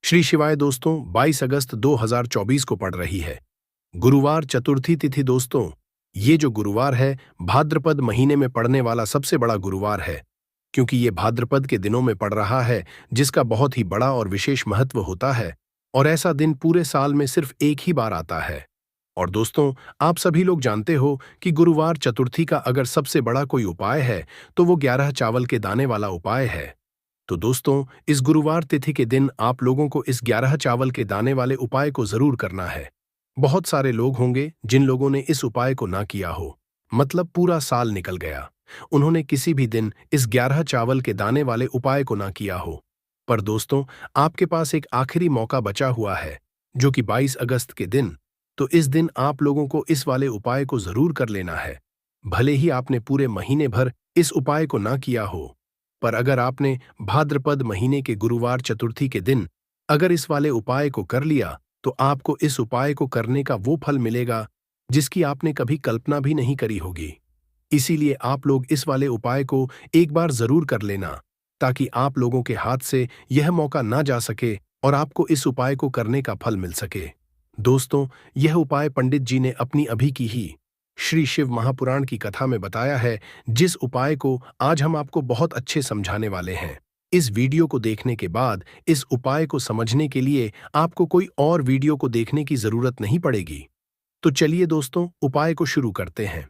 श्री शिवाय दोस्तों, 22 अगस्त 2024 को पड़ रही है गुरुवार चतुर्थी तिथि। दोस्तों, ये जो गुरुवार है भाद्रपद महीने में पड़ने वाला सबसे बड़ा गुरुवार है, क्योंकि ये भाद्रपद के दिनों में पड़ रहा है, जिसका बहुत ही बड़ा और विशेष महत्व होता है। और ऐसा दिन पूरे साल में सिर्फ एक ही बार आता है। और दोस्तों, आप सभी लोग जानते हो कि गुरुवार चतुर्थी का अगर सबसे बड़ा कोई उपाय है तो वो 11 चावल के दाने वाला उपाय है। तो दोस्तों, इस गुरुवार तिथि के दिन आप लोगों को इस 11 चावल के दाने वाले उपाय को जरूर करना है। बहुत सारे लोग होंगे जिन लोगों ने इस उपाय को ना किया हो, मतलब पूरा साल निकल गया, उन्होंने किसी भी दिन इस 11 चावल के दाने वाले उपाय को ना किया हो। पर दोस्तों, आपके पास एक आखिरी मौका बचा हुआ है, जो कि 22 अगस्त के दिन। तो इस दिन आप लोगों को इस वाले उपाय को जरूर कर लेना है। भले ही आपने पूरे महीने भर इस उपाय को ना किया हो, पर अगर आपने भाद्रपद महीने के गुरुवार चतुर्थी के दिन अगर इस वाले उपाय को कर लिया, तो आपको इस उपाय को करने का वो फल मिलेगा जिसकी आपने कभी कल्पना भी नहीं करी होगी। इसीलिए आप लोग इस वाले उपाय को एक बार जरूर कर लेना, ताकि आप लोगों के हाथ से यह मौका ना जा सके और आपको इस उपाय को करने का फल मिल सके। दोस्तों, यह उपाय पंडित जी ने अपनी अभी की ही श्री शिव महापुराण की कथा में बताया है, जिस उपाय को आज हम आपको बहुत अच्छे समझाने वाले हैं। इस वीडियो को देखने के बाद इस उपाय को समझने के लिए आपको कोई और वीडियो को देखने की जरूरत नहीं पड़ेगी। तो चलिए दोस्तों, उपाय को शुरू करते हैं।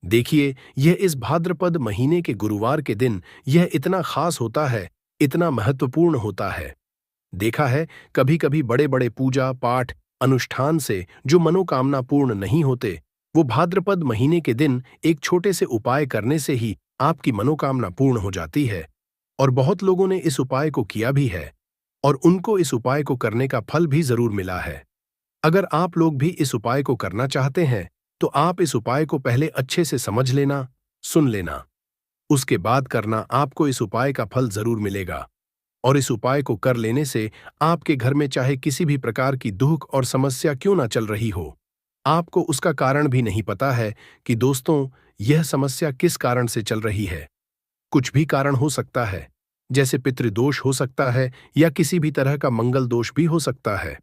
देखिए, यह इस भाद्रपद महीने के गुरुवार के दिन यह इतना खास होता है, इतना महत्वपूर्ण होता है। देखा है, कभी कभी बड़े बड़े पूजा पाठ अनुष्ठान से जो मनोकामना पूर्ण नहीं होते, वो भाद्रपद महीने के दिन एक छोटे से उपाय करने से ही आपकी मनोकामना पूर्ण हो जाती है। और बहुत लोगों ने इस उपाय को किया भी है, और उनको इस उपाय को करने का फल भी जरूर मिला है। अगर आप लोग भी इस उपाय को करना चाहते हैं, तो आप इस उपाय को पहले अच्छे से समझ लेना, सुन लेना, उसके बाद करना। आपको इस उपाय का फल जरूर मिलेगा। और इस उपाय को कर लेने से आपके घर में चाहे किसी भी प्रकार की दुख और समस्या क्यों ना चल रही हो, आपको उसका कारण भी नहीं पता है कि दोस्तों, यह समस्या किस कारण से चल रही है। कुछ भी कारण हो सकता है, जैसे पितृदोष हो सकता है या किसी भी तरह का मंगल दोष भी हो सकता है।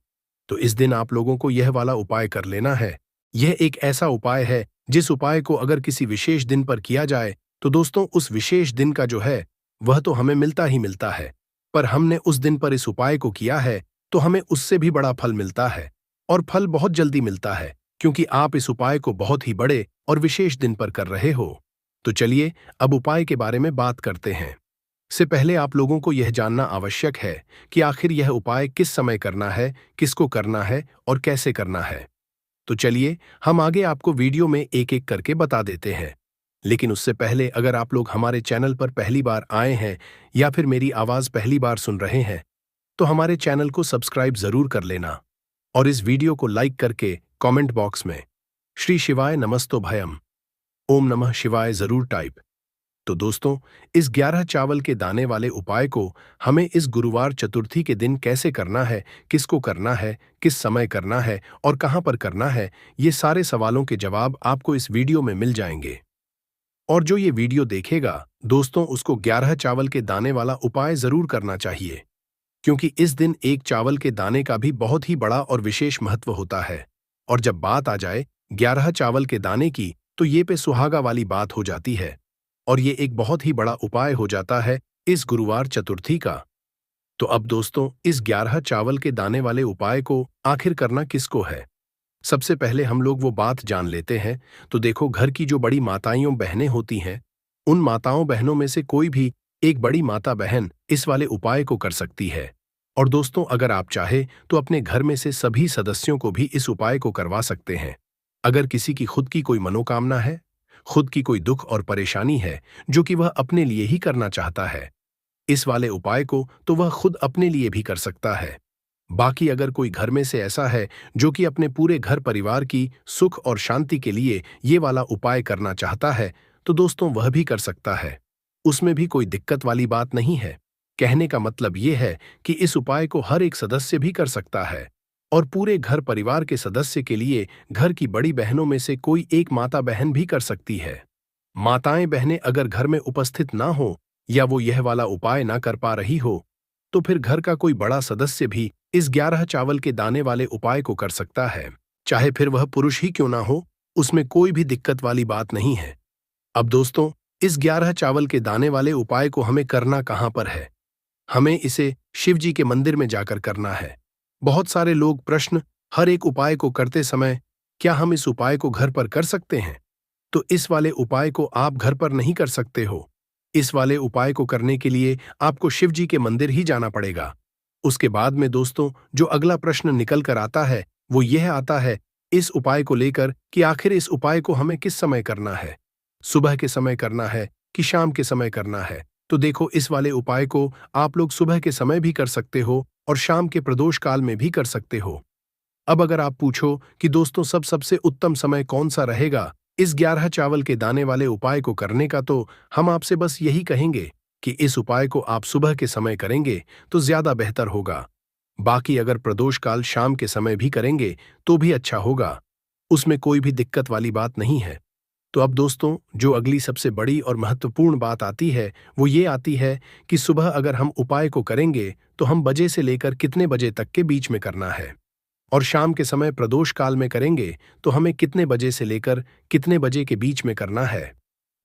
तो इस दिन आप लोगों को यह वाला उपाय कर लेना है। यह एक ऐसा उपाय है जिस उपाय को अगर किसी विशेष दिन पर किया जाए, तो दोस्तों, उस विशेष दिन का जो है वह तो हमें मिलता ही मिलता है। पर हमने उस दिन पर इस उपाय को किया है, तो हमें उससे भी बड़ा फल मिलता है, और फल बहुत जल्दी मिलता है, क्योंकि आप इस उपाय को बहुत ही बड़े और विशेष दिन पर कर रहे हो। तो चलिए, अब उपाय के बारे में बात करते हैं। से पहले आप लोगों को यह जानना आवश्यक है कि आखिर यह उपाय किस समय करना है, किसको करना है और कैसे करना है। तो चलिए, हम आगे आपको वीडियो में एक एक करके बता देते हैं। लेकिन उससे पहले, अगर आप लोग हमारे चैनल पर पहली बार आए हैं या फिर मेरी आवाज पहली बार सुन रहे हैं, तो हमारे चैनल को सब्सक्राइब जरूर कर लेना, और इस वीडियो को लाइक करके कमेंट बॉक्स में श्री शिवाय नमस्तो भयम, ओम नमः शिवाय जरूर टाइप। तो दोस्तों, इस 11 चावल के दाने वाले उपाय को हमें इस गुरुवार चतुर्थी के दिन कैसे करना है, किसको करना है, किस समय करना है और कहां पर करना है, ये सारे सवालों के जवाब आपको इस वीडियो में मिल जाएंगे। और जो ये वीडियो देखेगा दोस्तों, उसको 11 चावल के दाने वाला उपाय जरूर करना चाहिए, क्योंकि इस दिन एक चावल के दाने का भी बहुत ही बड़ा और विशेष महत्व होता है। और जब बात आ जाए 11 चावल के दाने की, तो ये पे सुहागा वाली बात हो जाती है, और ये एक बहुत ही बड़ा उपाय हो जाता है इस गुरुवार चतुर्थी का। तो अब दोस्तों, इस 11 चावल के दाने वाले उपाय को आखिर करना किसको है, सबसे पहले हम लोग वो बात जान लेते हैं। तो देखो, घर की जो बड़ी माताएं बहनें होती हैं, उन माताओं बहनों में से कोई भी एक बड़ी माता बहन इस वाले उपाय को कर सकती है। और दोस्तों, अगर आप चाहे तो अपने घर में से सभी सदस्यों को भी इस उपाय को करवा सकते हैं। अगर किसी की खुद की कोई मनोकामना है, खुद की कोई दुख और परेशानी है जो कि वह अपने लिए ही करना चाहता है, इस वाले उपाय को तो वह खुद अपने लिए भी कर सकता है। बाकी अगर कोई घर में से ऐसा है जो कि अपने पूरे घर परिवार की सुख और शांति के लिए ये वाला उपाय करना चाहता है, तो दोस्तों वह भी कर सकता है। उसमें भी कोई दिक्कत वाली बात नहीं है। कहने का मतलब ये है कि इस उपाय को हर एक सदस्य भी कर सकता है, और पूरे घर परिवार के सदस्य के लिए घर की बड़ी बहनों में से कोई एक माता बहन भी कर सकती है। माताएं बहनें अगर घर में उपस्थित ना हो या वो यह वाला उपाय ना कर पा रही हो, तो फिर घर का कोई बड़ा सदस्य भी इस 11 चावल के दाने वाले उपाय को कर सकता है, चाहे फिर वह पुरुष ही क्यों ना हो। उसमें कोई भी दिक्कत वाली बात नहीं है। अब दोस्तों, इस 11 चावल के दाने वाले उपाय को हमें करना कहाँ पर है? हमें इसे शिव जी के मंदिर में जाकर करना है। बहुत सारे लोग प्रश्न, हर एक उपाय को करते समय क्या हम इस उपाय को घर पर कर सकते हैं? तो इस वाले उपाय को आप घर पर नहीं कर सकते हो। इस वाले उपाय को करने के लिए आपको शिव जी के मंदिर ही जाना पड़ेगा। उसके बाद में दोस्तों, जो अगला प्रश्न निकल कर आता है वो यह आता है इस उपाय को लेकर कि आखिर इस उपाय को हमें किस समय करना है? सुबह के समय करना है कि शाम के समय करना है? तो देखो, इस वाले उपाय को आप लोग सुबह के समय भी कर सकते हो और शाम के प्रदोष काल में भी कर सकते हो। अब अगर आप पूछो कि दोस्तों सबसे उत्तम समय कौन सा रहेगा इस 11 चावल के दाने वाले उपाय को करने का, तो हम आपसे बस यही कहेंगे कि इस उपाय को आप सुबह के समय करेंगे तो ज्यादा बेहतर होगा। बाकी अगर प्रदोष काल शाम के समय भी करेंगे तो भी अच्छा होगा, उसमें कोई भी दिक्कत वाली बात नहीं है। तो अब दोस्तों, जो अगली सबसे बड़ी और महत्वपूर्ण बात आती है वो ये आती है कि सुबह अगर हम उपाय को करेंगे तो हम बजे से लेकर कितने बजे तक के बीच में करना है, और शाम के समय प्रदोष काल में करेंगे तो हमें कितने बजे से लेकर कितने बजे के बीच में करना है।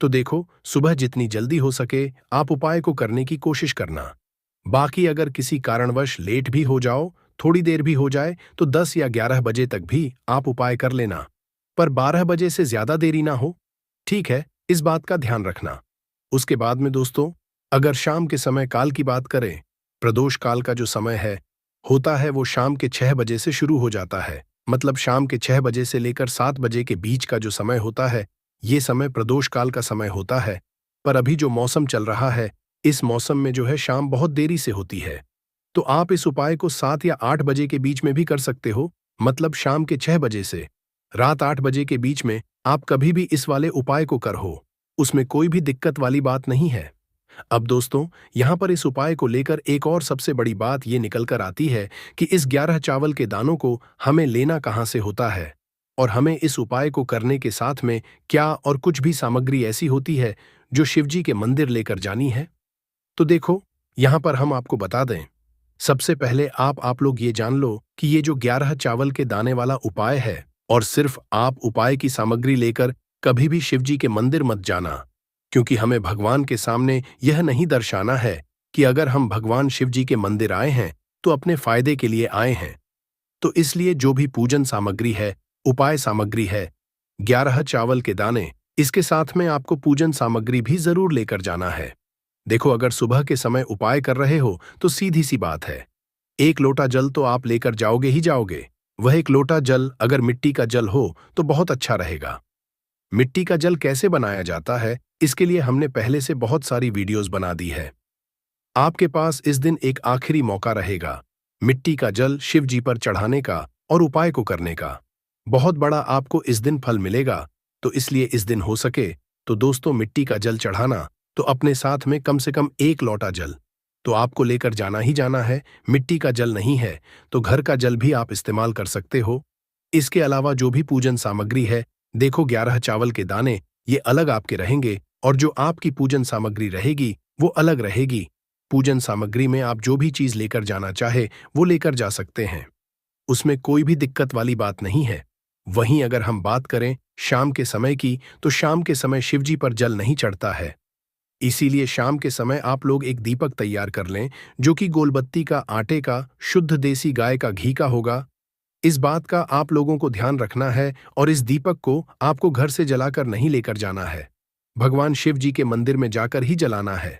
तो देखो, सुबह जितनी जल्दी हो सके आप उपाय को करने की कोशिश करना। बाकी अगर किसी कारणवश लेट भी हो जाओ, थोड़ी देर भी हो जाए, तो 10 या 11 बजे तक भी आप उपाय कर लेना, पर 12 बजे से ज्यादा देरी ना हो। ठीक है, इस बात का ध्यान रखना। उसके बाद में दोस्तों, अगर शाम के समय काल की बात करें, प्रदोष काल का जो समय है होता है वो शाम के 6 बजे से शुरू हो जाता है। मतलब शाम के 6 बजे से लेकर 7 बजे के बीच का जो समय होता है, ये समय प्रदोष काल का समय होता है। पर अभी जो मौसम चल रहा है, इस मौसम में जो है शाम बहुत देरी से होती है। तो आप इस उपाय को 7 या 8 बजे के बीच में भी कर सकते हो। मतलब शाम के 6 बजे से रात 8 बजे के बीच में आप कभी भी इस वाले उपाय को करो, उसमें कोई भी दिक्कत वाली बात नहीं है। अब दोस्तों, यहां पर इस उपाय को लेकर एक और सबसे बड़ी बात ये निकल कर आती है कि इस 11 चावल के दानों को हमें लेना कहां से होता है, और हमें इस उपाय को करने के साथ में क्या और कुछ भी सामग्री ऐसी होती है जो शिवजी के मंदिर लेकर जानी है। तो देखो, यहां पर हम आपको बता दें, सबसे पहले आप लोग ये जान लो कि ये जो 11 चावल के दाने वाला उपाय है, और सिर्फ आप उपाय की सामग्री लेकर कभी भी शिवजी के मंदिर मत जाना, क्योंकि हमें भगवान के सामने यह नहीं दर्शाना है कि अगर हम भगवान शिवजी के मंदिर आए हैं तो अपने फायदे के लिए आए हैं। तो इसलिए जो भी पूजन सामग्री है, उपाय सामग्री है, 11 चावल के दाने, इसके साथ में आपको पूजन सामग्री भी जरूर लेकर जाना है। देखो, अगर सुबह के समय उपाय कर रहे हो तो सीधी सी बात है, 1 लोटा जल तो आप लेकर जाओगे ही जाओगे। वह 1 लोटा जल अगर मिट्टी का जल हो तो बहुत अच्छा रहेगा। मिट्टी का जल कैसे बनाया जाता है, इसके लिए हमने पहले से बहुत सारी वीडियोस बना दी है। आपके पास इस दिन एक आखिरी मौका रहेगा मिट्टी का जल शिव जी पर चढ़ाने का और उपाय को करने का। बहुत बड़ा आपको इस दिन फल मिलेगा, तो इसलिए इस दिन हो सके तो दोस्तों मिट्टी का जल चढ़ाना, तो अपने साथ में कम से कम 1 लोटा जल तो आपको लेकर जाना ही जाना है। मिट्टी का जल नहीं है तो घर का जल भी आप इस्तेमाल कर सकते हो। इसके अलावा जो भी पूजन सामग्री है, देखो 11 चावल के दाने ये अलग आपके रहेंगे, और जो आपकी पूजन सामग्री रहेगी वो अलग रहेगी। पूजन सामग्री में आप जो भी चीज लेकर जाना चाहे वो लेकर जा सकते हैं, उसमें कोई भी दिक्कत वाली बात नहीं है। वहीं अगर हम बात करें शाम के समय की, तो शाम के समय शिवजी पर जल नहीं चढ़ता है। इसीलिए शाम के समय आप लोग एक दीपक तैयार कर लें, जो कि गोलबत्ती का, आटे का, शुद्ध देसी गाय का घी का होगा। इस बात का आप लोगों को ध्यान रखना है, और इस दीपक को आपको घर से जलाकर नहीं लेकर जाना है, भगवान शिव जी के मंदिर में जाकर ही जलाना है।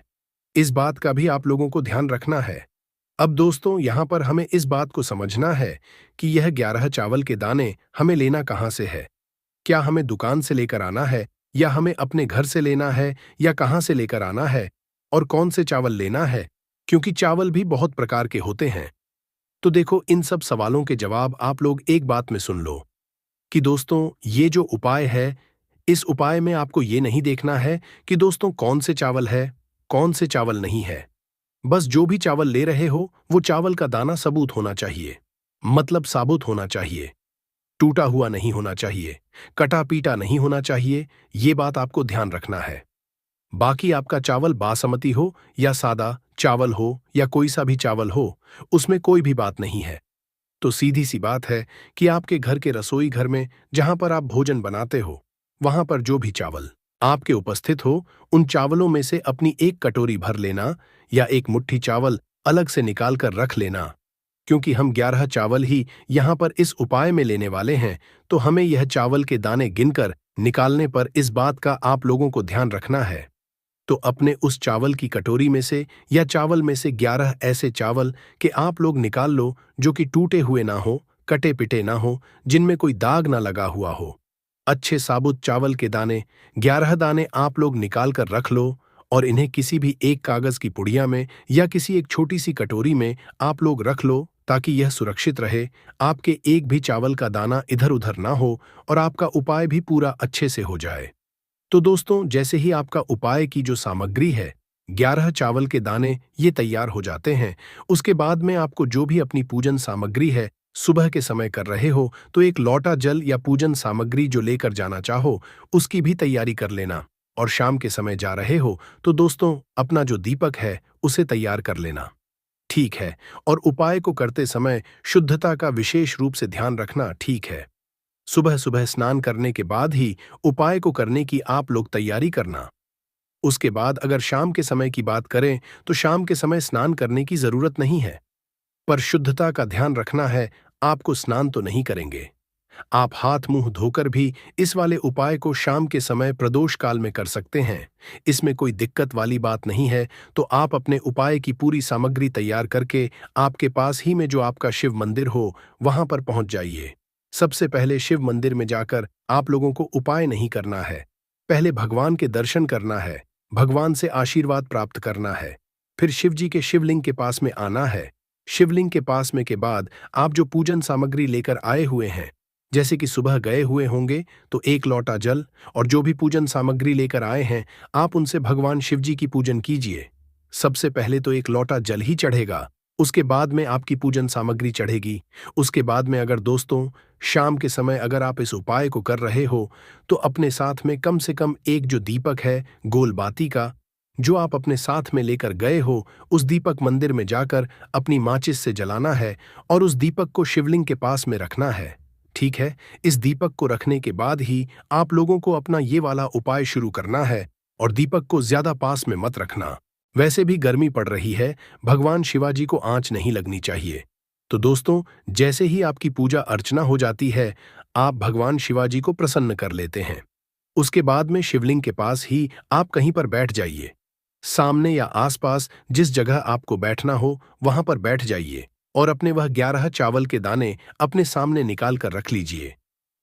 इस बात का भी आप लोगों को ध्यान रखना है। अब दोस्तों, यहां पर हमें इस बात को समझना है कि यह 11 चावल के दाने हमें लेना कहां से है। क्या हमें दुकान से लेकर आना है, या हमें अपने घर से लेना है, या कहां से लेकर आना है, और कौन से चावल लेना है, क्योंकि चावल भी बहुत प्रकार के होते हैं। तो देखो, इन सब सवालों के जवाब आप लोग एक बात में सुन लो कि दोस्तों ये जो उपाय है, इस उपाय में आपको ये नहीं देखना है कि दोस्तों कौन से चावल है, कौन से चावल नहीं है। बस जो भी चावल ले रहे हो वो चावल का दाना सबूत होना चाहिए, मतलब साबुत होना चाहिए, टूटा हुआ नहीं होना चाहिए, कटा पीटा नहीं होना चाहिए। ये बात आपको ध्यान रखना है। बाकी आपका चावल बासमती हो या सादा चावल हो या कोई सा भी चावल हो, उसमें कोई भी बात नहीं है। तो सीधी सी बात है कि आपके घर के रसोई घर में जहां पर आप भोजन बनाते हो, वहां पर जो भी चावल आपके उपस्थित हो, उन चावलों में से अपनी एक कटोरी भर लेना या एक मुट्ठी चावल अलग से निकाल कर रख लेना। क्योंकि हम 11 चावल ही यहाँ पर इस उपाय में लेने वाले हैं, तो हमें यह चावल के दाने गिनकर निकालने पर इस बात का आप लोगों को ध्यान रखना है। तो अपने उस चावल की कटोरी में से या चावल में से 11 ऐसे चावल कि आप लोग निकाल लो जो कि टूटे हुए ना हो, कटे पिटे ना हो, जिनमें कोई दाग ना लगा हुआ हो। अच्छे साबुत चावल के दाने 11 दाने आप लोग निकाल कर रख लो और इन्हें किसी भी एक कागज की पुड़िया में या किसी एक छोटी सी कटोरी में आप लोग रख लो ताकि यह सुरक्षित रहे, आपके एक भी चावल का दाना इधर उधर ना हो और आपका उपाय भी पूरा अच्छे से हो जाए। तो दोस्तों, जैसे ही आपका उपाय की जो सामग्री है, 11 चावल के दाने ये तैयार हो जाते हैं, उसके बाद में आपको जो भी अपनी पूजन सामग्री है, सुबह के समय कर रहे हो तो एक लौटा जल या पूजन सामग्री जो लेकर जाना चाहो उसकी भी तैयारी कर लेना। और शाम के समय जा रहे हो तो दोस्तों, अपना जो दीपक है उसे तैयार कर लेना। ठीक है। और उपाय को करते समय शुद्धता का विशेष रूप से ध्यान रखना ठीक है। सुबह सुबह स्नान करने के बाद ही उपाय को करने की आप लोग तैयारी करना। उसके बाद अगर शाम के समय की बात करें तो शाम के समय स्नान करने की जरूरत नहीं है, पर शुद्धता का ध्यान रखना है। आपको स्नान तो नहीं करेंगे, आप हाथ मुंह धोकर भी इस वाले उपाय को शाम के समय प्रदोष काल में कर सकते हैं। इसमें कोई दिक्कत वाली बात नहीं है। तो आप अपने उपाय की पूरी सामग्री तैयार करके आपके पास ही में जो आपका शिव मंदिर हो वहां पर पहुंच जाइए। सबसे पहले शिव मंदिर में जाकर आप लोगों को उपाय नहीं करना है, पहले भगवान के दर्शन करना है, भगवान से आशीर्वाद प्राप्त करना है। फिर शिव जी के शिवलिंग के पास में आना है। शिवलिंग के पास में के बाद आप जो पूजन सामग्री लेकर आए हुए हैं, जैसे कि सुबह गए हुए होंगे तो एक लोटा जल और जो भी पूजन सामग्री लेकर आए हैं आप उनसे भगवान शिव जी की पूजन कीजिए। सबसे पहले तो एक लोटा जल ही चढ़ेगा, उसके बाद में आपकी पूजन सामग्री चढ़ेगी। उसके बाद में अगर दोस्तों शाम के समय अगर आप इस उपाय को कर रहे हो तो अपने साथ में कम से कम एक जो दीपक है गोल बाती का, जो आप अपने साथ में लेकर गए हो, उस दीपक मंदिर में जाकर अपनी माचिस से जलाना है और उस दीपक को शिवलिंग के पास में रखना है। ठीक है। इस दीपक को रखने के बाद ही आप लोगों को अपना ये वाला उपाय शुरू करना है और दीपक को ज्यादा पास में मत रखना। वैसे भी गर्मी पड़ रही है, भगवान शिवाजी को आंच नहीं लगनी चाहिए। तो दोस्तों, जैसे ही आपकी पूजा अर्चना हो जाती है, आप भगवान शिवाजी को प्रसन्न कर लेते हैं। उसके बाद में शिवलिंग के पास ही आप कहीं पर बैठ जाइए। सामने या आसपास जिस जगह आपको बैठना हो वहां पर बैठ जाइए और अपने वह 11 चावल के दाने अपने सामने निकाल कर रख लीजिए।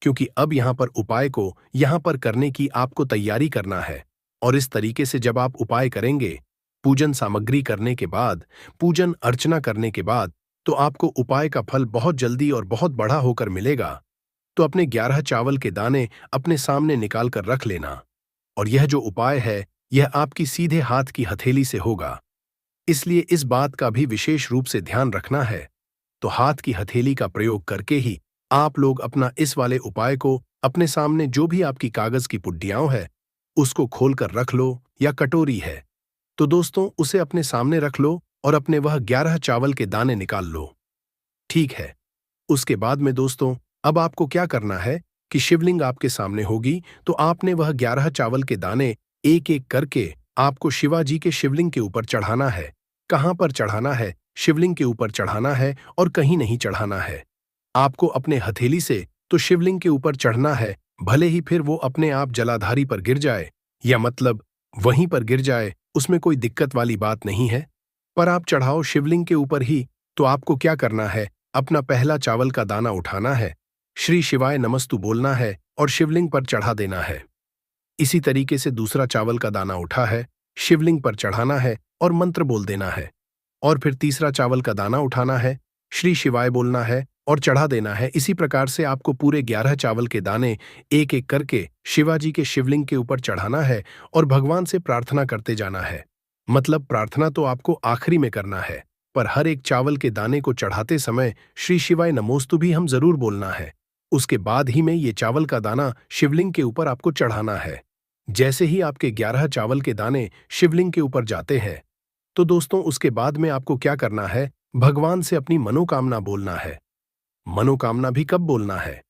क्योंकि अब यहां पर उपाय को यहां पर करने की आपको तैयारी करना है। और इस तरीके से जब आप उपाय करेंगे, पूजन सामग्री करने के बाद, पूजन अर्चना करने के बाद, तो आपको उपाय का फल बहुत जल्दी और बहुत बड़ा होकर मिलेगा। तो अपने 11 चावल के दाने अपने सामने निकाल कर रख लेना। और यह जो उपाय है यह आपकी सीधे हाथ की हथेली से होगा, इसलिए इस बात का भी विशेष रूप से ध्यान रखना है। तो हाथ की हथेली का प्रयोग करके ही आप लोग अपना इस वाले उपाय को अपने सामने जो भी आपकी कागज की पुड्डियां है उसको खोलकर रख लो या कटोरी है तो दोस्तों उसे अपने सामने रख लो और अपने वह 11 चावल के दाने निकाल लो। ठीक है। उसके बाद में दोस्तों अब आपको क्या करना है कि शिवलिंग आपके सामने होगी तो आपने वह 11 चावल के दाने एक एक करके आपको शिवाजी के शिवलिंग के ऊपर चढ़ाना है। कहां पर चढ़ाना है? शिवलिंग के ऊपर चढ़ाना है और कहीं नहीं चढ़ाना है। आपको अपने हथेली से तो शिवलिंग के ऊपर चढ़ना है, भले ही फिर वो अपने आप जलाधारी पर गिर जाए या मतलब वहीं पर गिर जाए, उसमें कोई दिक्कत वाली बात नहीं है। पर आप चढ़ाओ शिवलिंग के ऊपर ही। तो आपको क्या करना है, अपना पहला चावल का दाना उठाना है, श्री शिवाय नमस्तु बोलना है और शिवलिंग पर चढ़ा देना है। इसी तरीके से दूसरा चावल का दाना उठा है, शिवलिंग पर चढ़ाना है और मंत्र बोल देना है। और फिर तीसरा चावल का दाना उठाना है, श्री शिवाय बोलना है और चढ़ा देना है। इसी प्रकार से आपको पूरे 11 चावल के दाने एक एक करके शिवाजी के शिवलिंग के ऊपर चढ़ाना है और भगवान से प्रार्थना करते जाना है। मतलब प्रार्थना तो आपको आखिरी में करना है, पर हर एक चावल के दाने को चढ़ाते समय श्री शिवाय नमोस्तु भी हम जरूर बोलना है। उसके बाद ही में ये चावल का दाना शिवलिंग के ऊपर आपको चढ़ाना है। जैसे ही आपके 11 चावल के दाने शिवलिंग के ऊपर जाते हैं, तो दोस्तों उसके बाद में आपको क्या करना है, भगवान से अपनी मनोकामना बोलना है। मनोकामना भी कब बोलना है?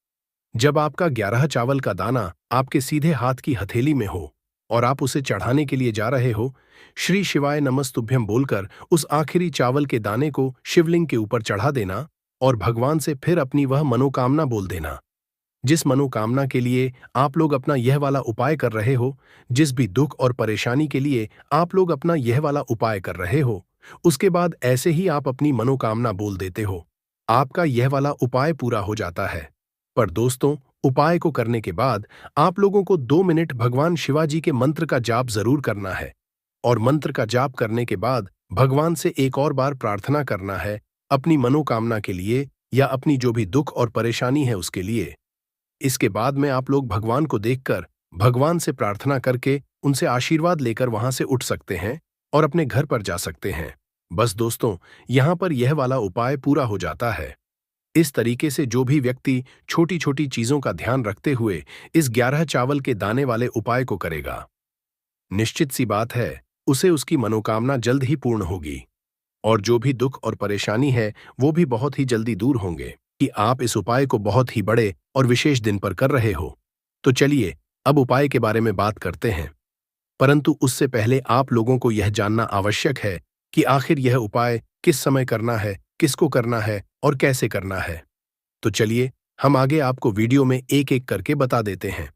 जब आपका 11 चावल का दाना आपके सीधे हाथ की हथेली में हो और आप उसे चढ़ाने के लिए जा रहे हो, श्री शिवाय नमस्तुभ्यम बोलकर उस आखिरी चावल के दाने को शिवलिंग के ऊपर चढ़ा देना और भगवान से फिर अपनी वह मनोकामना बोल देना। जिस मनोकामना के लिए आप लोग अपना यह वाला उपाय कर रहे हो, जिस भी दुख और परेशानी के लिए आप लोग अपना यह वाला उपाय कर रहे हो, उसके बाद ऐसे ही आप अपनी मनोकामना बोल देते हो, आपका यह वाला उपाय पूरा हो जाता है। पर दोस्तों, उपाय को करने के बाद आप लोगों को 2 मिनट भगवान शिवाजी के मंत्र का जाप जरूर करना है और मंत्र का जाप करने के बाद भगवान से एक और बार प्रार्थना करना है अपनी मनोकामना के लिए या अपनी जो भी दुख और परेशानी है उसके लिए। इसके बाद में आप लोग भगवान को देखकर भगवान से प्रार्थना करके उनसे आशीर्वाद लेकर वहां से उठ सकते हैं और अपने घर पर जा सकते हैं। बस दोस्तों, यहां पर यह वाला उपाय पूरा हो जाता है। इस तरीके से जो भी व्यक्ति छोटी छोटी चीजों का ध्यान रखते हुए इस 11 चावल के दाने वाले उपाय को करेगा, निश्चित सी बात है उसे उसकी मनोकामना जल्द ही पूर्ण होगी और जो भी दुख और परेशानी है वो भी बहुत ही जल्दी दूर होंगे। कि आप इस उपाय को बहुत ही बड़े और विशेष दिन पर कर रहे हो, तो चलिए अब उपाय के बारे में बात करते हैं। परंतु उससे पहले आप लोगों को यह जानना आवश्यक है कि आखिर यह उपाय किस समय करना है, किसको करना है और कैसे करना है। तो चलिए हम आगे आपको वीडियो में एक एक करके बता देते हैं।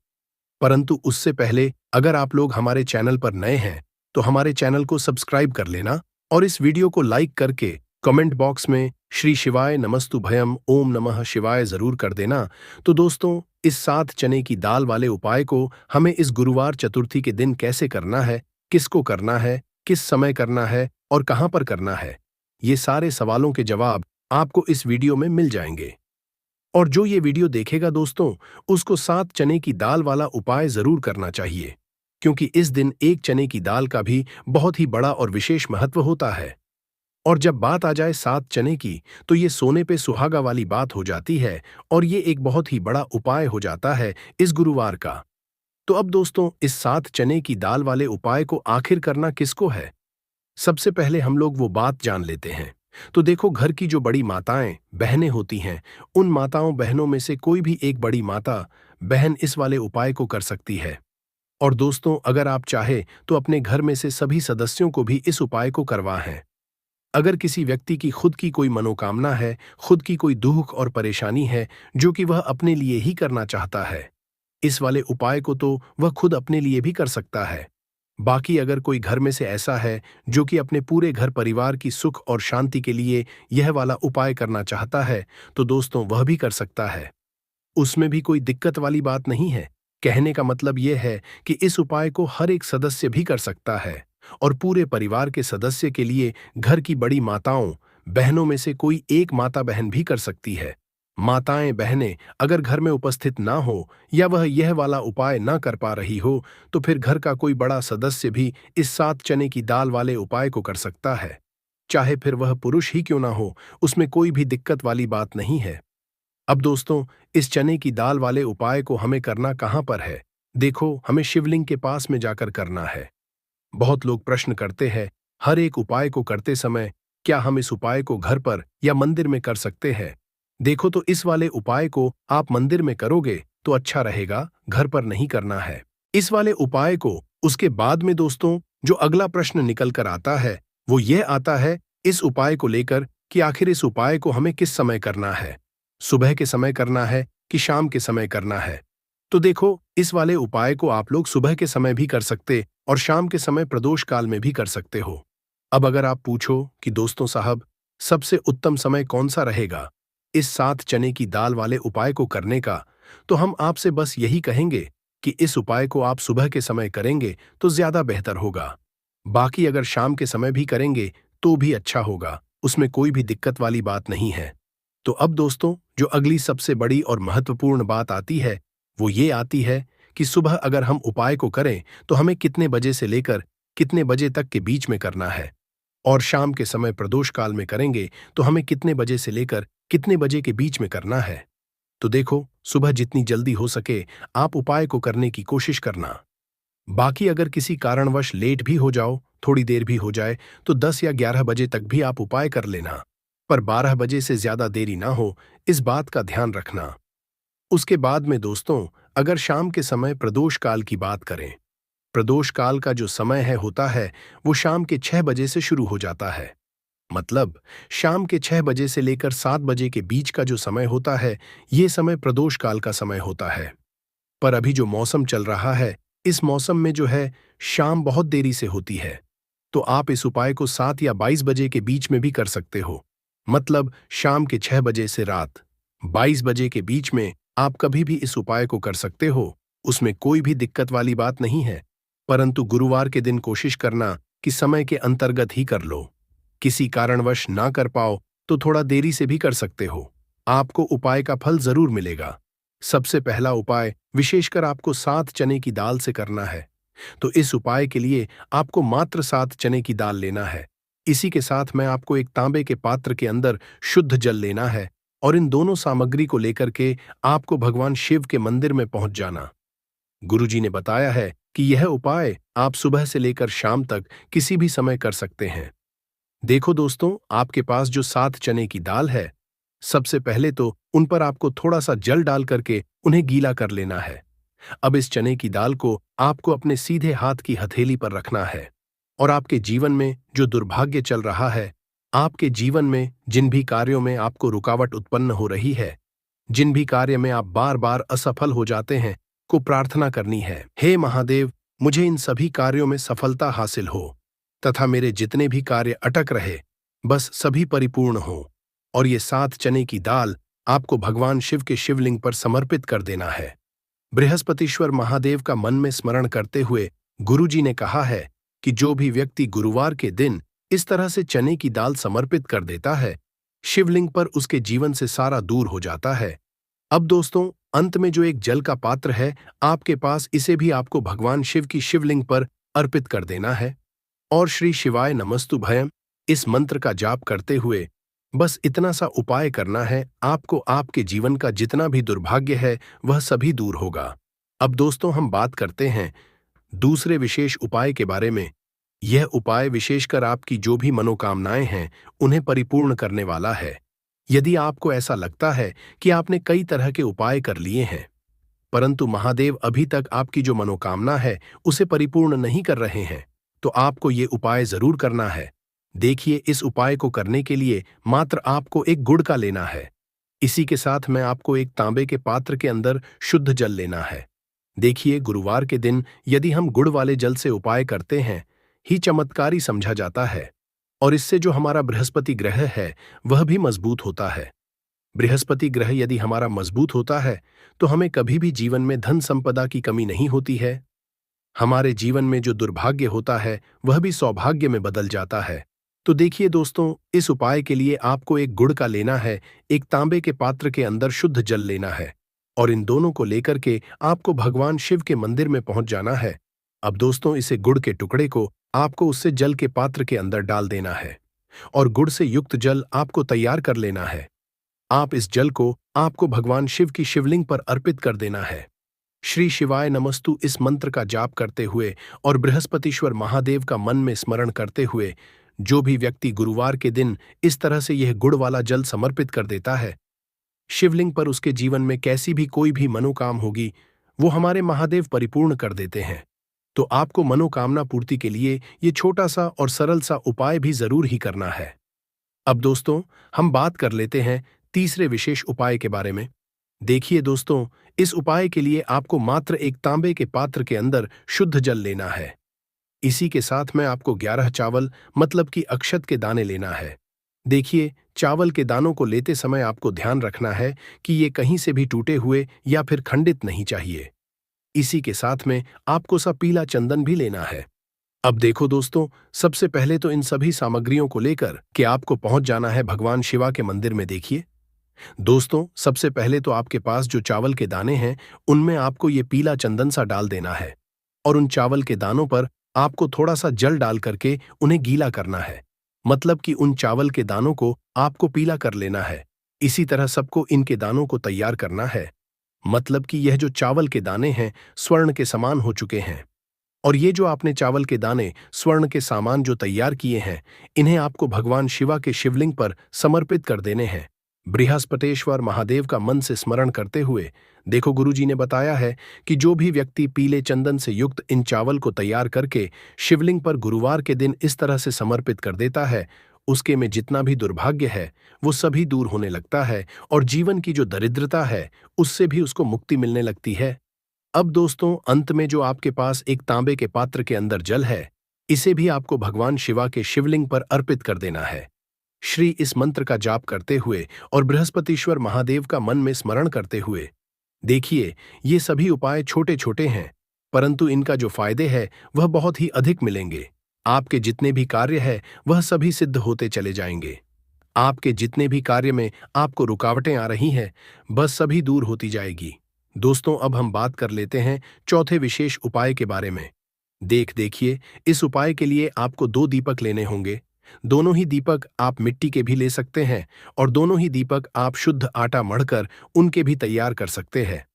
परंतु उससे पहले अगर आप लोग हमारे चैनल पर नए हैं तो हमारे चैनल को सब्सक्राइब कर लेना और इस वीडियो को लाइक करके कमेंट बॉक्स में श्री शिवाय नमस्तुभयम ओम नमः शिवाय जरूर कर देना। तो दोस्तों, इस 7 चने की दाल वाले उपाय को हमें इस गुरुवार चतुर्थी के दिन कैसे करना है, किसको करना है, किस समय करना है और कहां पर करना है, ये सारे सवालों के जवाब आपको इस वीडियो में मिल जाएंगे। और जो ये वीडियो देखेगा दोस्तों, उसको 7 चने की दाल वाला उपाय जरूर करना चाहिए, क्योंकि इस दिन एक चने की दाल का भी बहुत ही बड़ा और विशेष महत्व होता है। और जब बात आ जाए 7 चने की, तो ये सोने पे सुहागा वाली बात हो जाती है और ये एक बहुत ही बड़ा उपाय हो जाता है इस गुरुवार का। तो अब दोस्तों, इस 7 चने की दाल वाले उपाय को आखिर करना किसको है, सबसे पहले हम लोग वो बात जान लेते हैं। तो देखो, घर की जो बड़ी माताएं बहनें होती हैं, उन माताओं बहनों में से कोई भी एक बड़ी माता बहन इस वाले उपाय को कर सकती है। और दोस्तों, अगर आप चाहे तो अपने घर में से सभी सदस्यों को भी इस उपाय को करवाएं। अगर किसी व्यक्ति की खुद की कोई मनोकामना है, खुद की कोई दुख और परेशानी है जो कि वह अपने लिए ही करना चाहता है, इस वाले उपाय को तो वह खुद अपने लिए भी कर सकता है। बाकी अगर कोई घर में से ऐसा है जो कि अपने पूरे घर परिवार की सुख और शांति के लिए यह वाला उपाय करना चाहता है, तो दोस्तों वह भी कर सकता है। उसमें भी कोई दिक्कत वाली बात नहीं है। कहने का मतलब यह है कि इस उपाय को हर एक सदस्य भी कर सकता है और पूरे परिवार के सदस्य के लिए घर की बड़ी माताओं बहनों में से कोई एक माता बहन भी कर सकती है। माताएं बहनें अगर घर में उपस्थित ना हो या वह यह वाला उपाय ना कर पा रही हो, तो फिर घर का कोई बड़ा सदस्य भी इस 7 चने की दाल वाले उपाय को कर सकता है। चाहे फिर वह पुरुष ही क्यों ना हो, उसमें कोई भी दिक्कत वाली बात नहीं है। अब दोस्तों, इस चने की दाल वाले उपाय को हमें करना कहां पर है? देखो, हमें शिवलिंग के पास में जाकर करना है। बहुत लोग प्रश्न करते हैं, हर एक उपाय को करते समय क्या हम इस उपाय को घर पर या मंदिर में कर सकते हैं? देखो, तो इस वाले उपाय को आप मंदिर में करोगे तो अच्छा रहेगा, घर पर नहीं करना है। इस वाले उपाय को उसके बाद में दोस्तों जो अगला प्रश्न निकल कर आता है वो यह आता है इस उपाय को लेकर कि आखिर इस उपाय को हमें किस समय करना है, सुबह के समय करना है कि शाम के समय करना है? तो देखो, इस वाले उपाय को आप लोग सुबह के समय भी कर सकते और शाम के समय प्रदोष काल में भी कर सकते हो। अब अगर आप पूछो कि दोस्तों साहब, सबसे उत्तम समय कौन सा रहेगा इस 7 चने की दाल वाले उपाय को करने का, तो हम आपसे बस यही कहेंगे कि इस उपाय को आप सुबह के समय करेंगे तो ज्यादा बेहतर होगा। बाकी अगर शाम के समय भी करेंगे तो भी अच्छा होगा, उसमें कोई भी दिक्कत वाली बात नहीं है। तो अब दोस्तों, जो अगली सबसे बड़ी और महत्वपूर्ण बात आती है वो ये आती है कि सुबह अगर हम उपाय को करें तो हमें कितने बजे से लेकर कितने बजे तक के बीच में करना है, और शाम के समय प्रदोष काल में करेंगे तो हमें कितने बजे से लेकर कितने बजे के बीच में करना है। तो देखो, सुबह जितनी जल्दी हो सके आप उपाय को करने की कोशिश करना। बाकी अगर किसी कारणवश लेट भी हो जाओ, थोड़ी देर भी हो जाए, तो 10 या 11 बजे तक भी आप उपाय कर लेना, पर 12 बजे से ज्यादा देरी ना हो, इस बात का ध्यान रखना। उसके बाद में दोस्तों, अगर शाम के समय प्रदोष काल की बात करें, प्रदोष काल का जो समय है होता है, वो शाम के 6 बजे से शुरू हो जाता है। मतलब शाम के 6 बजे से लेकर 7 बजे के बीच का जो समय होता है, ये समय प्रदोष काल का समय होता है। पर अभी जो मौसम चल रहा है, इस मौसम में जो है शाम बहुत देरी से होती है, तो आप इस उपाय को 7 या 22 बजे के बीच में भी कर सकते हो। मतलब शाम के 6 बजे से रात 22 बजे के बीच में आप कभी भी इस उपाय को कर सकते हो, उसमें कोई भी दिक्कत वाली बात नहीं है। परंतु गुरुवार के दिन कोशिश करना कि समय के अंतर्गत ही कर लो। किसी कारणवश ना कर पाओ तो थोड़ा देरी से भी कर सकते हो, आपको उपाय का फल जरूर मिलेगा। सबसे पहला उपाय विशेषकर आपको 7 चने की दाल से करना है। तो इस उपाय के लिए आपको मात्र 7 चने की दाल लेना है। इसी के साथ में आपको एक तांबे के पात्र के अंदर शुद्ध जल लेना है, और इन दोनों सामग्री को लेकर के आपको भगवान शिव के मंदिर में पहुंच जाना। गुरुजी ने बताया है कि यह उपाय आप सुबह से लेकर शाम तक किसी भी समय कर सकते हैं। देखो दोस्तों, आपके पास जो 7 चने की दाल है, सबसे पहले तो उन पर आपको थोड़ा सा जल डाल करके उन्हें गीला कर लेना है। अब इस चने की दाल को आपको अपने सीधे हाथ की हथेली पर रखना है, और आपके जीवन में जो दुर्भाग्य चल रहा है, आपके जीवन में जिन भी कार्यों में आपको रुकावट उत्पन्न हो रही है, जिन भी कार्य में आप बार बार असफल हो जाते हैं, को प्रार्थना करनी है। हे महादेव, मुझे इन सभी कार्यों में सफलता हासिल हो, तथा मेरे जितने भी कार्य अटक रहे, बस सभी परिपूर्ण हो। और ये 7 चने की दाल आपको भगवान शिव के शिवलिंग पर समर्पित कर देना है। बृहस्पतिश्वर महादेव का मन में स्मरण करते हुए गुरुजी ने कहा है कि जो भी व्यक्ति गुरुवार के दिन इस तरह से चने की दाल समर्पित कर देता है, शिवलिंग पर उसके जीवन से सारा दूर हो जाता है। अब दोस्तों, अंत में जो एक जल का पात्र है आपके पास, इसे भी आपको भगवान शिव की शिवलिंग पर अर्पित कर देना है, और श्री शिवाय नमस्तु भयम इस मंत्र का जाप करते हुए बस इतना सा उपाय करना है, आपको आपके जीवन का जितना भी दुर्भाग्य है वह सभी दूर होगा। अब दोस्तों, हम बात करते हैं दूसरे विशेष उपाय के बारे में। यह उपाय विशेषकर आपकी जो भी मनोकामनाएं हैं उन्हें परिपूर्ण करने वाला है। यदि आपको ऐसा लगता है कि आपने कई तरह के उपाय कर लिए हैं, परंतु महादेव अभी तक आपकी जो मनोकामना है उसे परिपूर्ण नहीं कर रहे हैं, तो आपको ये उपाय जरूर करना है। देखिए, इस उपाय को करने के लिए मात्र आपको एक गुड़ का लेना है। इसी के साथ में आपको एक तांबे के पात्र के अंदर शुद्ध जल लेना है। देखिए, गुरुवार के दिन यदि हम गुड़ वाले जल से उपाय करते हैं, ही चमत्कारी समझा जाता है, और इससे जो हमारा बृहस्पति ग्रह है वह भी मजबूत होता है। बृहस्पति ग्रह यदि हमारा मजबूत होता है तो हमें कभी भी जीवन में धन संपदा की कमी नहीं होती है। हमारे जीवन में जो दुर्भाग्य होता है वह भी सौभाग्य में बदल जाता है। तो देखिए दोस्तों, इस उपाय के लिए आपको एक गुड़ का लेना है, एक तांबे के पात्र के अंदर शुद्ध जल लेना है, और इन दोनों को लेकर के आपको भगवान शिव के मंदिर में पहुंच जाना है। अब दोस्तों, इसे गुड़ के टुकड़े को आपको उससे जल के पात्र के अंदर डाल देना है, और गुड़ से युक्त जल आपको तैयार कर लेना है। आप इस जल को आपको भगवान शिव की शिवलिंग पर अर्पित कर देना है। श्री शिवाय नमस्तु इस मंत्र का जाप करते हुए और बृहस्पतिश्वर महादेव का मन में स्मरण करते हुए जो भी व्यक्ति गुरुवार के दिन इस तरह से यह गुड़ वाला जल समर्पित कर देता है, शिवलिंग पर उसके जीवन में कैसी भी कोई भी मनोकाम होगी, वो हमारे महादेव परिपूर्ण कर देते हैं। तो आपको मनोकामना पूर्ति के लिए ये छोटा सा और सरल सा उपाय भी जरूर ही करना है। अब दोस्तों, हम बात कर लेते हैं तीसरे विशेष उपाय के बारे में। देखिए दोस्तों, इस उपाय के लिए आपको मात्र एक तांबे के पात्र के अंदर शुद्ध जल लेना है। इसी के साथ में आपको 11 चावल मतलब कि अक्षत के दाने लेना है। देखिए, चावल के दानों को लेते समय आपको ध्यान रखना है कि ये कहीं से भी टूटे हुए या फिर खंडित नहीं चाहिए। इसी के साथ में आपको सा पीला चंदन भी लेना है। अब देखो दोस्तों, सबसे पहले तो इन सभी सामग्रियों को लेकर कि आपको पहुंच जाना है भगवान शिवा के मंदिर में। देखिए दोस्तों, सबसे पहले तो आपके पास जो चावल के दाने हैं उनमें आपको ये पीला चंदन सा डाल देना है, और उन चावल के दानों पर आपको थोड़ा सा जल डाल करके उन्हें गीला करना है। मतलब कि उन चावल के दानों को आपको पीला कर लेना है। इसी तरह सबको इनके दानों को तैयार करना है। मतलब कि यह जो चावल के दाने हैं स्वर्ण के समान हो चुके हैं। और ये जो आपने चावल के दाने, स्वर्ण के सामान जो तैयार किए हैं, इन्हें आपको भगवान शिवा के शिवलिंग पर समर्पित कर देने हैं। बृहस्पतेश्वर महादेव का मन से स्मरण करते हुए। देखो, गुरुजी ने बताया है कि जो भी व्यक्ति पीले चंदन से युक्त इन चावल को तैयार करके शिवलिंग पर गुरुवार के दिन इस तरह से समर्पित कर देता है, उसके में जितना भी दुर्भाग्य है वो सभी दूर होने लगता है और जीवन की जो दरिद्रता है उससे भी उसको मुक्ति मिलने लगती है। अब दोस्तों, अंत में जो आपके पास एक तांबे के पात्र के अंदर जल है, इसे भी आपको भगवान शिवा के शिवलिंग पर अर्पित कर देना है। श्री इस मंत्र का जाप करते हुए और बृहस्पतिश्वर महादेव का मन में स्मरण करते हुए। देखिए, ये सभी उपाय छोटे छोटे हैं, परंतु इनका जो फायदे है वह बहुत ही अधिक मिलेंगे। आपके जितने भी कार्य है वह सभी सिद्ध होते चले जाएंगे। आपके जितने भी कार्य में आपको रुकावटें आ रही हैं, बस सभी दूर होती जाएगी। दोस्तों, अब हम बात कर लेते हैं चौथे विशेष उपाय के बारे में। देखिए, इस उपाय के लिए आपको 2 दीपक लेने होंगे। दोनों ही दीपक आप मिट्टी के भी ले सकते हैं और दोनों ही दीपक आप शुद्ध आटा मढ़कर उनके भी तैयार कर सकते हैं।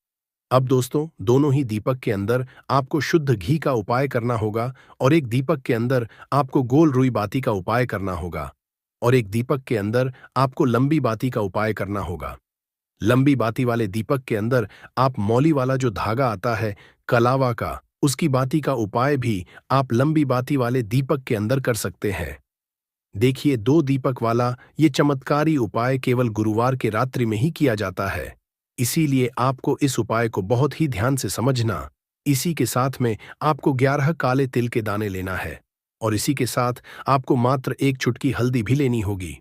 अब दोस्तों, दोनों ही दीपक के अंदर आपको शुद्ध घी का उपाय करना होगा और एक दीपक के अंदर आपको गोल रुई बाती का उपाय करना होगा और एक दीपक के अंदर आपको लंबी बाती का उपाय करना होगा। लंबी बाती वाले दीपक के अंदर आप मौली वाला जो धागा आता है कलावा का, उसकी बाती का उपाय भी आप लंबी बाती वाले दीपक के अंदर कर सकते हैं। देखिए, 2 दीपक वाला ये चमत्कारी उपाय केवल गुरुवार के रात्रि में ही किया जाता है, इसीलिए आपको इस उपाय को बहुत ही ध्यान से समझना। इसी के साथ में आपको 11 काले तिल के दाने लेना है और इसी के साथ आपको मात्र 1 चुटकी हल्दी भी लेनी होगी।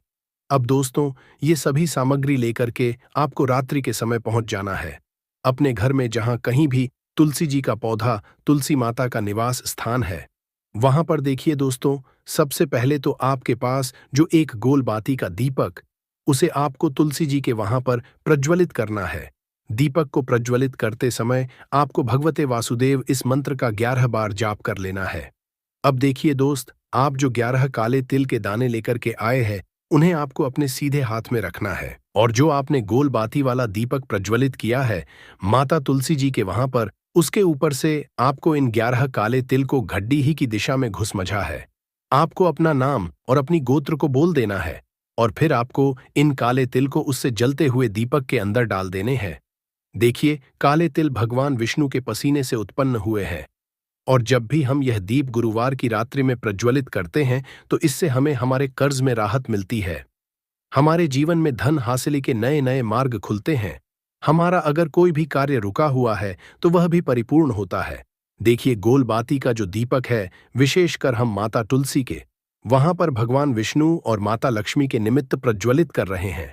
अब दोस्तों, ये सभी सामग्री लेकर के आपको रात्रि के समय पहुंच जाना है अपने घर में, जहां कहीं भी तुलसी जी का पौधा, तुलसी माता का निवास स्थान है, वहां पर देखिए दोस्तों, सबसे पहले तो आपके पास जो एक गोल बाती का दीपक, उसे आपको तुलसी जी के वहां पर प्रज्वलित करना है। दीपक को प्रज्वलित करते समय आपको भगवते वासुदेव इस मंत्र का 11 बार जाप कर लेना है। अब देखिए दोस्त, आप जो 11 काले तिल के दाने लेकर के आए हैं, उन्हें आपको अपने सीधे हाथ में रखना है और जो आपने गोल बाती वाला दीपक प्रज्वलित किया है माता तुलसी जी के वहां पर, उसके ऊपर से आपको इन 11 काले तिल को घड्डी ही की दिशा में घुसमझा है। आपको अपना नाम और अपनी गोत्र को बोल देना है और फिर आपको इन काले तिल को उससे जलते हुए दीपक के अंदर डाल देने हैं। देखिए, काले तिल भगवान विष्णु के पसीने से उत्पन्न हुए हैं और जब भी हम यह दीप गुरुवार की रात्रि में प्रज्वलित करते हैं तो इससे हमें हमारे कर्ज में राहत मिलती है, हमारे जीवन में धन हासिल के नए नए मार्ग खुलते हैं, हमारा अगर कोई भी कार्य रुका हुआ है तो वह भी परिपूर्ण होता है। देखिए, गोल बाती का जो दीपक है, विशेषकर हम माता तुलसी के वहां पर भगवान विष्णु और माता लक्ष्मी के निमित्त प्रज्वलित कर रहे हैं,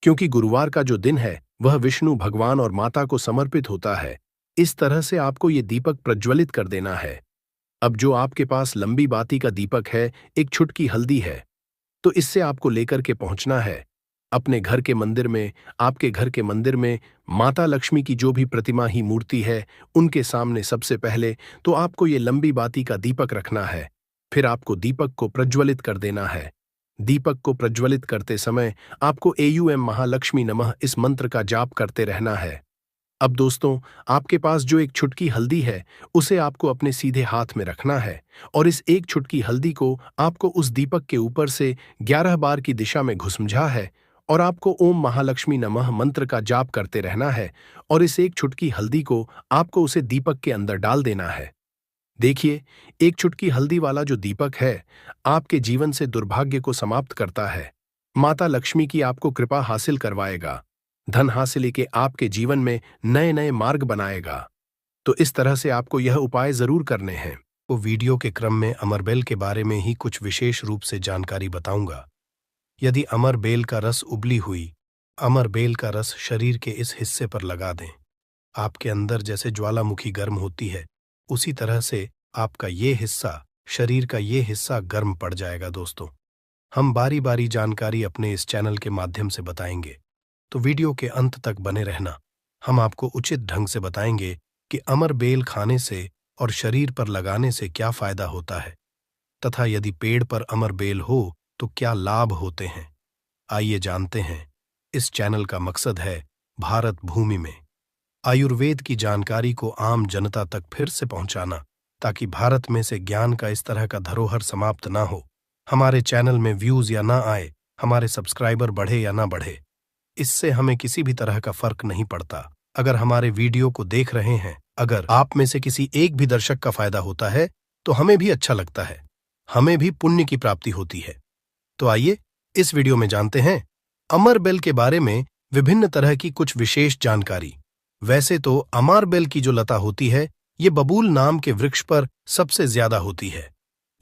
क्योंकि गुरुवार का जो दिन है वह विष्णु भगवान और माता को समर्पित होता है। इस तरह से आपको ये दीपक प्रज्वलित कर देना है। अब जो आपके पास लंबी बाती का दीपक है, एक छुटकी हल्दी है, तो इससे आपको लेकर के पहुंचना है अपने घर के मंदिर में। आपके घर के मंदिर में माता लक्ष्मी की जो भी प्रतिमा ही मूर्ति है, उनके सामने सबसे पहले तो आपको ये लंबी बाती का दीपक रखना है। फिर आपको दीपक को प्रज्वलित कर देना है। दीपक को प्रज्वलित करते समय आपको एयूएम महालक्ष्मी नमः इस मंत्र का जाप करते रहना है। अब दोस्तों, आपके पास जो एक छुटकी हल्दी है, उसे आपको अपने सीधे हाथ में रखना है और इस एक छुटकी हल्दी को आपको उस दीपक के ऊपर से 11 बार की दिशा में घुसमझा है और आपको ओम महालक्ष्मी नमः मंत्र का जाप करते रहना है और इस एक छुटकी हल्दी को आपको उसे दीपक के अंदर डाल देना है। देखिए, एक चुटकी हल्दी वाला जो दीपक है, आपके जीवन से दुर्भाग्य को समाप्त करता है, माता लक्ष्मी की आपको कृपा हासिल करवाएगा, धन हासिल के आपके जीवन में नए नए मार्ग बनाएगा। तो इस तरह से आपको यह उपाय जरूर करने हैं। तो वीडियो के क्रम में अमरबेल के बारे में ही कुछ विशेष रूप से जानकारी बताऊंगा। यदि अमरबेल का रस उबली हुई अमरबेल का रस शरीर के इस हिस्से पर लगा दें, आपके अंदर जैसे ज्वालामुखी गर्म होती है, उसी तरह से आपका ये हिस्सा, शरीर का ये हिस्सा गर्म पड़ जाएगा। दोस्तों, हम बारी बारी जानकारी अपने इस चैनल के माध्यम से बताएंगे, तो वीडियो के अंत तक बने रहना। हम आपको उचित ढंग से बताएंगे कि अमरबेल खाने से और शरीर पर लगाने से क्या फायदा होता है, तथा यदि पेड़ पर अमरबेल हो तो क्या लाभ होते हैं। आइए जानते हैं। इस चैनल का मकसद है भारत भूमि में आयुर्वेद की जानकारी को आम जनता तक फिर से पहुंचाना। ताकि भारत में से ज्ञान का इस तरह का धरोहर समाप्त ना हो। हमारे चैनल में व्यूज या ना आए, हमारे सब्सक्राइबर बढ़े या ना बढ़े, इससे हमें किसी भी तरह का फर्क नहीं पड़ता। अगर हमारे वीडियो को देख रहे हैं, अगर आप में से किसी एक भी दर्शक का फायदा होता है तो हमें भी अच्छा लगता है, हमें भी पुण्य की प्राप्ति होती है। तो आइए इस वीडियो में जानते हैं अमर बेल के बारे में विभिन्न तरह की कुछ विशेष जानकारी। वैसे तो अमर बेल की जो लता होती है ये बबूल नाम के वृक्ष पर सबसे ज्यादा होती है,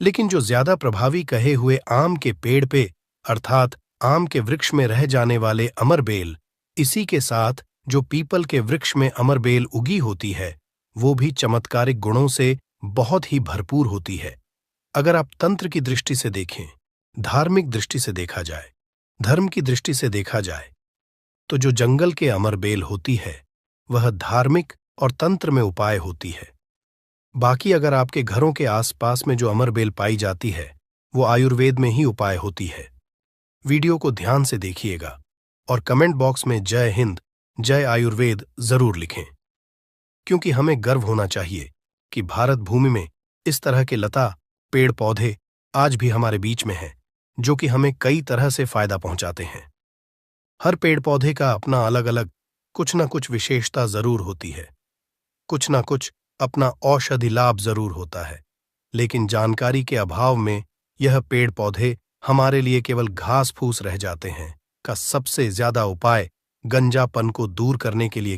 लेकिन जो ज्यादा प्रभावी कहे हुए आम के पेड़ पे अर्थात आम के वृक्ष में रह जाने वाले अमर बेल, इसी के साथ जो पीपल के वृक्ष में अमर बेल उगी होती है वो भी चमत्कारिक गुणों से बहुत ही भरपूर होती है। अगर आप तंत्र की दृष्टि से देखें, धार्मिक दृष्टि से देखा जाए, धर्म की दृष्टि से देखा जाए, तो जो जंगल के अमर बेल होती है वह धार्मिक और तंत्र में उपाय होती है। बाकी अगर आपके घरों के आसपास में जो अमर बेल पाई जाती है वो आयुर्वेद में ही उपाय होती है। वीडियो को ध्यान से देखिएगा और कमेंट बॉक्स में जय हिंद, जय आयुर्वेद जरूर लिखें, क्योंकि हमें गर्व होना चाहिए कि भारत भूमि में इस तरह के लता पेड़ पौधे आज भी हमारे बीच में हैं, जो कि हमें कई तरह से फायदा पहुंचाते हैं। हर पेड़ पौधे का अपना अलग अलग कुछ ना कुछ विशेषता जरूर होती है, कुछ ना कुछ अपना औषधि लाभ जरूर होता है, लेकिन जानकारी के अभाव में यह पेड़ पौधे हमारे लिए केवल घास फूस रह जाते हैं। का सबसे ज्यादा उपाय गंजापन को दूर करने के लिए